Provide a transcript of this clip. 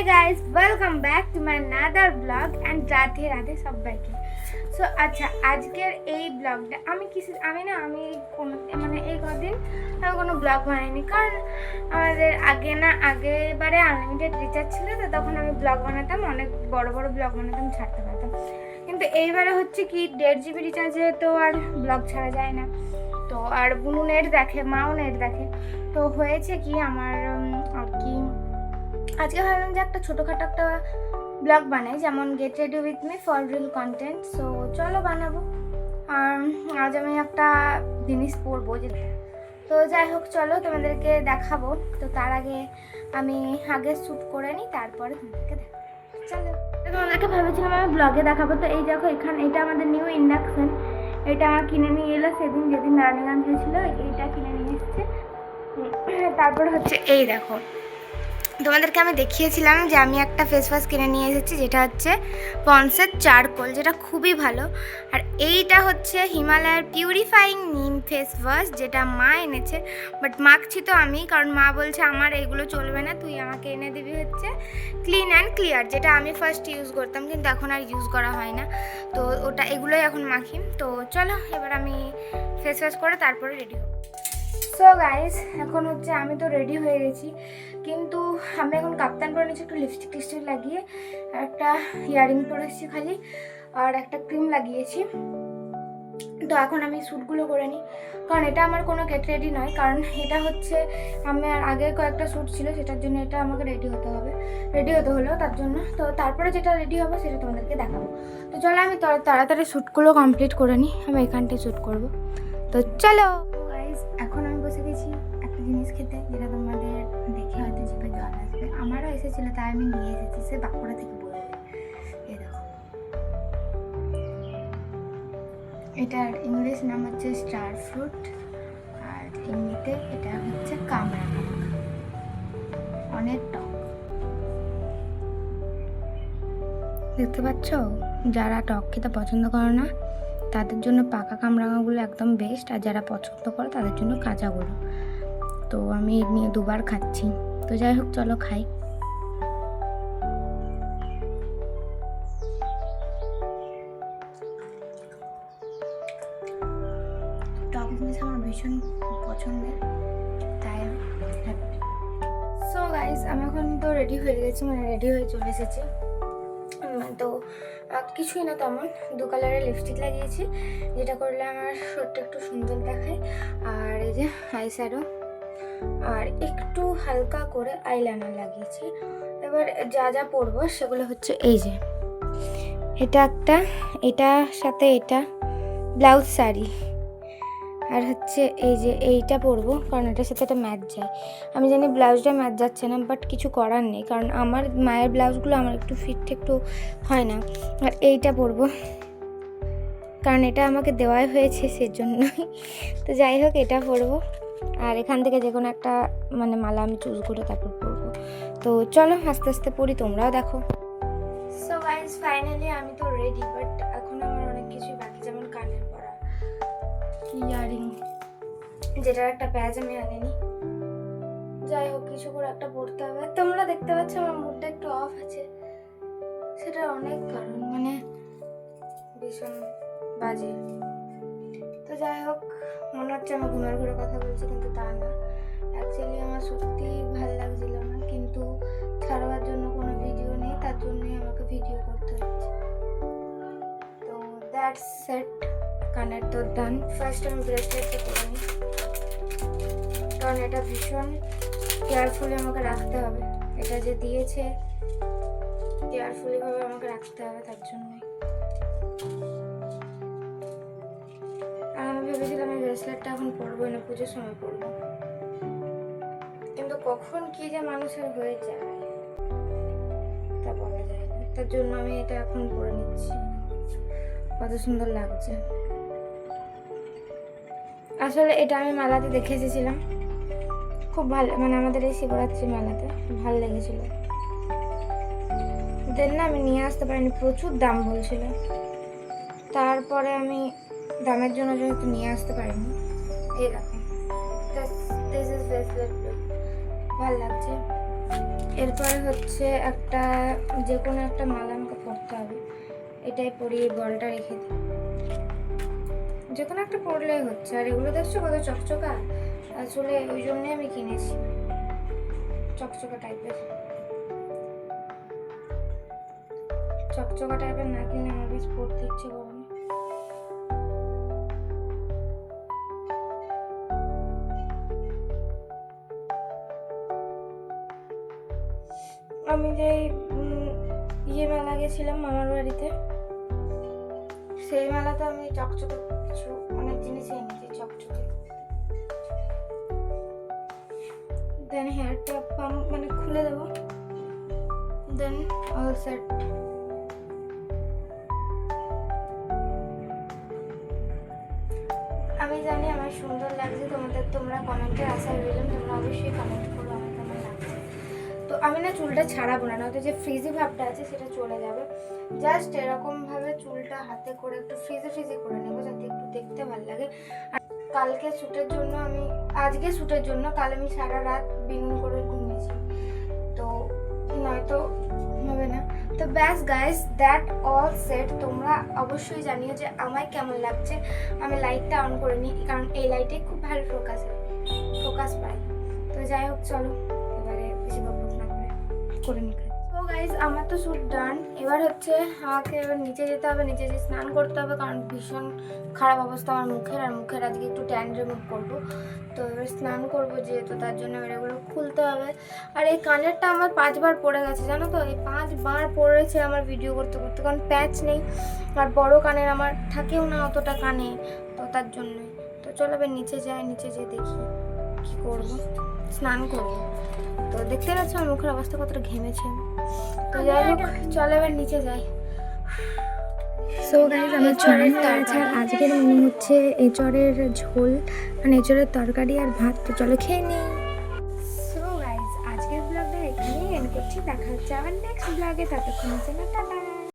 Guys, welcome back to my another blog and Radhe Radhe সবাইকে। So আচ্ছা, আজকের এই ব্লগটা আমি এই কদিন আমি কোনো ব্লগ বানাইনি, কারণ আমাদের আগেবারে আনলিমিটেড রিচার্জ ছিল, তো তখন আমি ব্লগ বানাতাম, অনেক বড় বড় ব্লগ বানাতাম, ছাড়তে পারতাম। কিন্তু এইবারে হচ্ছে কি 1.5 GB রিচার্জে তো আর ব্লগ ছাড়া যায় না। তো আর বুনু নেট দেখে, মাও নেট দেখে। তো হয়েছে কি আমার আর কি আজকে ভাবলাম যে একটা ছোটোখাটো একটা ব্লগ বানাই, যেমন get ready with me for reel content. So চলো বানাবো। আর আজ আমি একটা জিনিস পরবো, তো যাই হোক চলো তোমাদেরকে দেখাবো। তো তার আগে আমি শ্যুট করে নিই, তারপরে তোমাদেরকে দেখাবো। চলো, তোমাদেরকে ভেবেছিলাম আমি ব্লগে দেখাবো। তো এই দেখো, এটা আমাদের নিউ ইন্ডাকশন। এটা আমার কিনে নিয়ে এলো সেদিন, যেদিন নারায়ণগঞ্জ হয়েছিল, এইটা কিনে নিয়ে এসেছে। তারপর হচ্ছে এই দেখো, তোমাদেরকে আমি দেখিয়েছিলাম যে আমি একটা ফেস ওয়াশ কিনে নিয়ে এসেছি, যেটা হচ্ছে পন্সের চারকোল, যেটা খুবই ভালো। আর এইটা হচ্ছে হিমালয়ের পিউরিফাইং নিম ফেস ওয়াশ, যেটা মা এনেছে। বাট মাখছি তো আমি, কারণ মা বলছে আমার এগুলো চলবে না, তুই আমাকে এনে দিবি হচ্ছে ক্লিন অ্যান্ড ক্লিয়ার, যেটা আমি ফার্স্ট ইউজ করতাম, কিন্তু এখন আর ইউজ করা হয় না। তো এগুলোই এখন মাখি। তো চলো এবার আমি ফেস ওয়াশ করে তারপরে রেডি হব। সো গাইস, এখন হচ্ছে আমি তো রেডি হয়ে গেছি, কিন্তু আমি এখন কাপ্তান করে নিচ্ছি, একটু লিপস্টিক লাগিয়ে, একটা ইয়ারিং পরেছি খালি, আর একটা ক্রিম লাগিয়েছি। তো এখন আমি শ্যুটগুলো করে নিই, কারণ এটা আমার কোনো গেট রেডি নয়, কারণ এটা হচ্ছে আমার আগে কয়েকটা শ্যুট ছিল, সেটার জন্য এটা আমাকে রেডি হতে হলো তার জন্য। তো তারপরে যেটা রেডি হবে সেটা তোমাদেরকে দেখাবো। তো চলো আমি তাড়াতাড়ি শ্যুটগুলো কমপ্লিট করে নিই, আমি এখানটায় শ্যুট করবো। তো চলো গাইস, এখন আমি বসে গেছি একটা জিনিস খেতে, যেটা তোমাদের দেখে হয়তো জিভে জল আসবে। আমারও এসেছিলো, তাই আমি নিয়ে এসেছি, সে বাঁকুড়া থেকে বলবে। এই দেখো, এটার ইংলিশ নাম হচ্ছে স্টার ফ্রুট, আর এমনিতে এটা হচ্ছে কামড়া কামড়া, অনেক টক। দেখতে পাচ্ছ, যারা টক খেতে পছন্দ করে না তাদের জন্য পাকা কামরাঙাগুলো একদম বেস্ট, আর যারা পছন্দ করে তাদের জন্য কাঁচাগুলো। তো আমি এর নিয়ে 2বার খাচ্ছি। তো যাই হোক চলো খাই। টক জিনিস আমার ভীষণ পছন্দের, তাই হ্যাপি। সো গাইস, আমি এখন তো রেডি হয়ে গেছি, রেডি হয়ে চলে এসেছি। তো কিছুই না, তেমন 2 কালারের লিপস্টিক লাগিয়েছি, যেটা করলে আমার ঠোঁটটা একটু সুন্দর দেখায়। আর এই যে আইশ্যাডো, আর একটু হালকা করে আইলাইনার লাগিয়েছি। এবার যা পরবো সেগুলো হচ্ছে এই যে এটার সাথে এটা ব্লাউজ শাড়ি, আর হচ্ছে এই যে এইটা পরবো, কারণ এটার সাথে এটা ম্যাচ যায়। আমি জানি ব্লাউজটা ম্যাচ যাচ্ছে না, বাট কিছু করার নেই, কারণ আমার মায়ের ব্লাউজগুলো আমার একটু ফিট একটু হয় না। আর এইটা পরবো, কারণ এটা আমাকে দেওয়াই হয়েছে, সেজন্যই। তো যাই হোক, এটা পরবো, আর এখান থেকে যে কোনো একটা মালা আমি চুজ করে তারপর পরবো। তো চলো আস্তে আস্তে পরি, তোমরাও দেখো। সো গাইস, ফাইনালি আমি তো রেডি, বাট এখন আমার অনেক কিছুই বাকি, যেমন কানের পরা, ইয়ারিং, যেটার একটা প্যাচ আমি আনিনি। যাই হোক, কিছু করে একটা পরতে হবে। তোমরা দেখতে পাচ্ছ আমার মুডটা একটু অফ আছে, সেটা অনেক কারণ, ভীষণ বাজে। তো যাই হোক, মনে হচ্ছে আমি ঘুমের ঘুরে কথা বলছি, কিন্তু তা না। অ্যাকচুয়ালি আমার সত্যি ভালো লাগছিল না, কিন্তু ছাড়বার জন্য কোনো ভিডিও নেই, তার জন্যই আমাকে ভিডিও করতে হচ্ছে। তো দ্যাটস সেট, কানের তো ডান। ফার্স্ট আমি ব্রেসলেটটা করে নিই, কারণ এটা ভীষণ কেয়ারফুলি আমাকে রাখতে হবে। এটা যে দিয়েছে, কেয়ারফুলিভাবে আমাকে রাখতে হবে, তার জন্যই। আর আমি ভেবেছিলাম এই ব্রেসলেটটা এখন পরবো না, পুজোর সময় পরবো, কিন্তু কখন কি যে মানুষের হয়ে যায় তা বলা যায় না। তার জন্য আমি এটা এখন পরে নিচ্ছি। কত সুন্দর লাগছে। আসলে এটা আমি মেলাতে দেখে এসেছিলাম, খুব ভালো, আমাদের এই শিবরাত্রি মেলাতে ভালো লেগেছিল। দেন না আমি নিয়ে আসতে পারিনি, প্রচুর দাম বলছিল। তারপরে আমি দামের জন্য যেহেতু নিয়ে আসতে পারিনি, এই দেখো, দিস ইজ ব্রেসলেট, ভালো লাগছে। এরপরে হচ্ছে একটা যে কোনো একটা মালা আমাকে পরতে হবে, এটাই পরিয়ে বলটা রেখে দিই, যে কোনো একটা পরলেই হচ্ছে। আর এগুলো দেখছো কত চকচকা, আসলে ওই জন্যই আমি কিনেছি, চকচকা টাইপের। চকচকা টাইপের না কিনলে আমার বেশ পরতে ইচ্ছে করবে না। আমি যে মেলা গেছিলাম মামার বাড়িতে, সেই মেলাতে আমি চকচকে কিছু অনেক জিনিস এনেছি চকচকে। দেন হেয়ারটা পাম্প মানে খুলে দেবো, দেন অল সেট। আমি জানি আমার সুন্দর লাগছে তোমাদের, তোমরা কমেন্টে আশা রইলাম, তোমরা অবশ্যই কমেন্ট করো আমার কেমন লাগছে। তো আমি না চুলটা ছাড়াবো না, নয়তো যে ফ্রিজি ভাবটা আছে সেটা চলে যাবে। জাস্ট এরকমভাবে চুলটা হাতে করে একটু ফ্রিজি করে নেবো, যাতে একটু দেখতে ভালো লাগে। আর কালকে শ্যুটের জন্য আজকে শ্যুটের জন্য কাল আমি সারা রাত বিনুন করে ঘুমিয়েছি, তো নয়তো হবে না। তো ব্যাস গাইস, দ্যাট অল সেট। তোমরা অবশ্যই জানিও যে আমায় কেমন লাগছে। আমি লাইটটা অন করে নিই, কারণ এই লাইটে খুব ভালো ফোকাস পাই। তো যাই হোক, চলো এবারে বেশি বকবক না করে নিই। তো গাইস, আমার তো শ্যুট ডান। এবার হচ্ছে আমাকে এবার নিচে যেতে হবে, নিচে যেয়ে স্নান করতে হবে, কারণ ভীষণ খারাপ অবস্থা আমার মুখের। আর মুখের আজকে একটু ট্যান রিমুভ করবো, তো এবার স্নান করবো যেহেতু, তার জন্য এবার এগুলো খুলতে হবে। আর এই কানেরটা আমার 5 বার পড়ে গেছে, জানো তো, এই 5 বার পড়েছে আমার ভিডিও করতে করতে, কারণ প্যাচ নেই। আর বড় কানের আমার থাকেও না অতটা কানে, তো তার জন্যই। তো চলো এবার নিচে যাই, নিচে যেয়ে দেখি কী করবো, স্নান করবো। তো দেখতে পাচ্ছ আমার মুখের অবস্থা কতটা ঘেমেছে। তো যাই হোক, চলো এবার নিচে যাই। সো গাইজ, আমার চরের তরকারি, আজকের মেনু হচ্ছে এঁচড়ের ঝোল, মানে এঁচড়ের তরকারি আর ভাত। তো চলো খেয়ে নিই। সো গাইজ, আজকের ব্লগটা এখানেই এন্ড করছি। দেখা হচ্ছে আবার নেক্সট ব্লগে, ততক্ষণের জন্য টাটা।